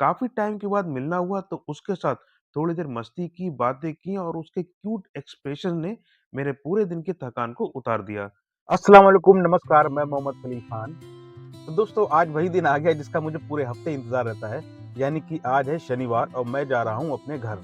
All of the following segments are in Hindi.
काफ़ी टाइम के बाद मिलना हुआ तो उसके साथ थोड़ी देर मस्ती की, बातें की और उसके क्यूट एक्सप्रेशन ने मेरे पूरे दिन की थकान को उतार दिया। अस्सलाम वालेकुम, नमस्कार। मैं मोहम्मद खलील खान। तो दोस्तों, आज वही दिन आ गया जिसका मुझे पूरे हफ्ते इंतज़ार रहता है, यानी कि आज है शनिवार और मैं जा रहा हूँ अपने घर।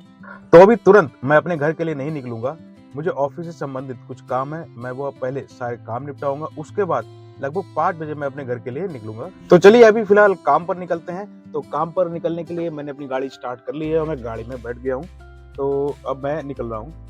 तो अभी तुरंत मैं अपने घर के लिए नहीं निकलूँगा। मुझे ऑफ़िस से संबंधित कुछ काम है, मैं वो पहले सारे काम निपटाऊँगा, उसके बाद लगभग 5 बजे मैं अपने घर के लिए निकलूँगा। तो चलिए अभी फ़िलहाल काम पर निकलते हैं। तो काम पर निकलने के लिए मैंने अपनी गाड़ी स्टार्ट कर ली है और मैं गाड़ी में बैठ गया हूँ। तो अब मैं निकल रहा हूँ।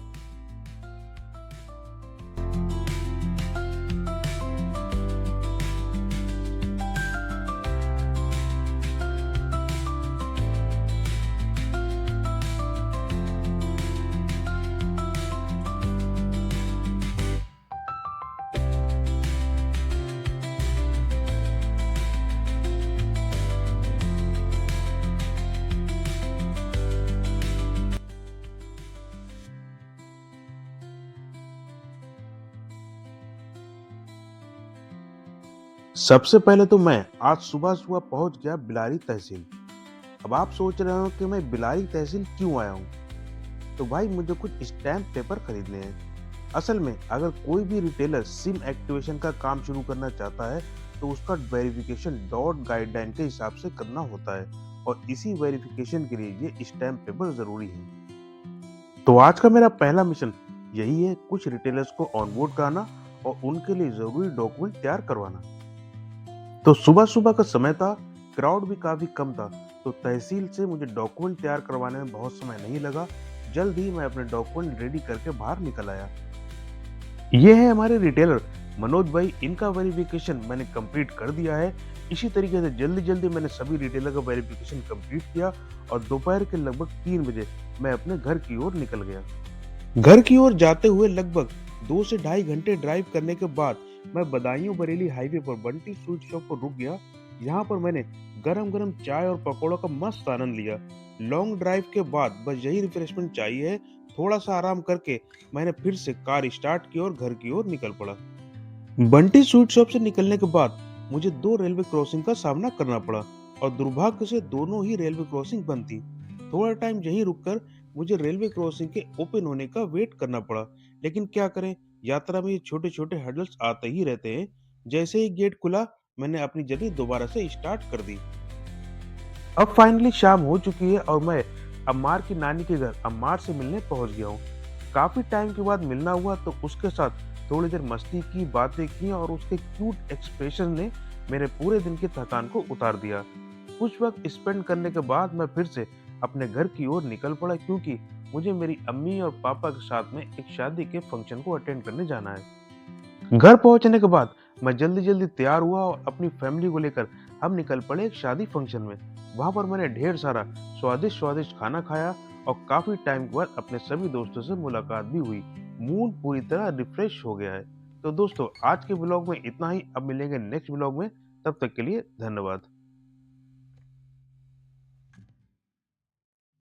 सबसे पहले तो मैं आज सुबह-सुबह पहुँच गया बिलारी तहसील। अब आप सोच रहे हो कि मैं बिलारी तहसील क्यों आया हूँ? तो भाई मुझे कुछ स्टैम्प पेपर खरीदने हैं। असल में अगर कोई भी रिटेलर सिम एक्टिवेशन का काम शुरू करना चाहता है तो उसका वेरिफिकेशन डॉट गाइडलाइन के हिसाब से करना होता है और इसी वेरिफिकेशन के लिए ये स्टैम्प पेपर जरूरी है। तो आज का मेरा पहला मिशन यही है, कुछ रिटेलर्स को ऑनबोर्ड कराना और उनके लिए जरूरी डॉक्यूमेंट तैयार करवाना। तो सुबह सुबह का समय था, क्राउड भी काफी कम था, तो तहसील से मुझे डॉक्यूमेंट तैयार करवाने में बहुत समय नहीं लगा। जल्द ही मैं अपने डॉक्यूमेंट रेडी करके बाहर निकल आया। ये है हमारे रिटेलर मनोज भाई, इनका वेरिफिकेशन मैंने कंप्लीट कर दिया है। इसी तरीके से जल्दी जल्दी मैंने सभी रिटेलर का वेरिफिकेशन कंप्लीट किया और दोपहर के लगभग 3 बजे मैं अपने घर की ओर निकल गया। घर की ओर जाते हुए लगभग 2 से ढाई घंटे ड्राइव करने के बाद मैं बदायूं बरेली हाईवे पर बंटी स्वीट शॉप पर रुक गया। यहाँ पर मैंने गरम गरम चाय और पकौड़ों का मस्त आनंद लिया। लॉन्ग ड्राइव के बाद बस यही रिफ्रेशमेंट चाहिए है। थोड़ा सा आराम करके मैंने फिर से कार स्टार्ट की और घर की ओर निकल पड़ा। बंटी स्वीट शॉप से निकलने के बाद मुझे 2 रेलवे क्रॉसिंग का सामना करना पड़ा और दुर्भाग्य से दोनों ही रेलवे क्रॉसिंग बंद थी। थोड़ा टाइम यहीं रुककर मुझे रेलवे क्रॉसिंग के ओपन होने का वेट करना पड़ा, लेकिन क्या करें, यात्रा में ये छोटे-छोटे हर्डल्स आते ही रहते हैं। जैसे ही गेट खुला, मैंने अपनी जर्नी दोबारा से स्टार्ट कर दी। अब फाइनली शाम हो चुकी है और मैं अम्मार की नानी के घर अम्मार से मिलने पहुंच गया हूँ। काफी टाइम के बाद मिलना हुआ तो उसके साथ थोड़ी देर मस्ती की, बातें की और उसके क्यूट एक्सप्रेशन ने मेरे पूरे दिन की थकान को उतार दिया। कुछ वक्त स्पेंड करने के बाद मैं फिर से अपने घर की ओर निकल पड़ा, क्योंकि मुझे मेरी अम्मी और पापा के साथ में एक शादी के फंक्शन को अटेंड करने जाना है। घर पहुंचने के बाद मैं जल्दी जल्दी तैयार हुआ और अपनी फैमिली को लेकर हम निकल पड़े एक शादी फंक्शन में। वहां पर मैंने ढेर सारा स्वादिष्ट स्वादिष्ट खाना खाया और काफी टाइम के बाद अपने सभी दोस्तों से मुलाकात भी हुई। मूड पूरी तरह रिफ्रेश हो गया है। तो दोस्तों, आज के ब्लॉग में इतना ही। अब मिलेंगे नेक्स्ट ब्लॉग में। तब तक के लिए धन्यवाद।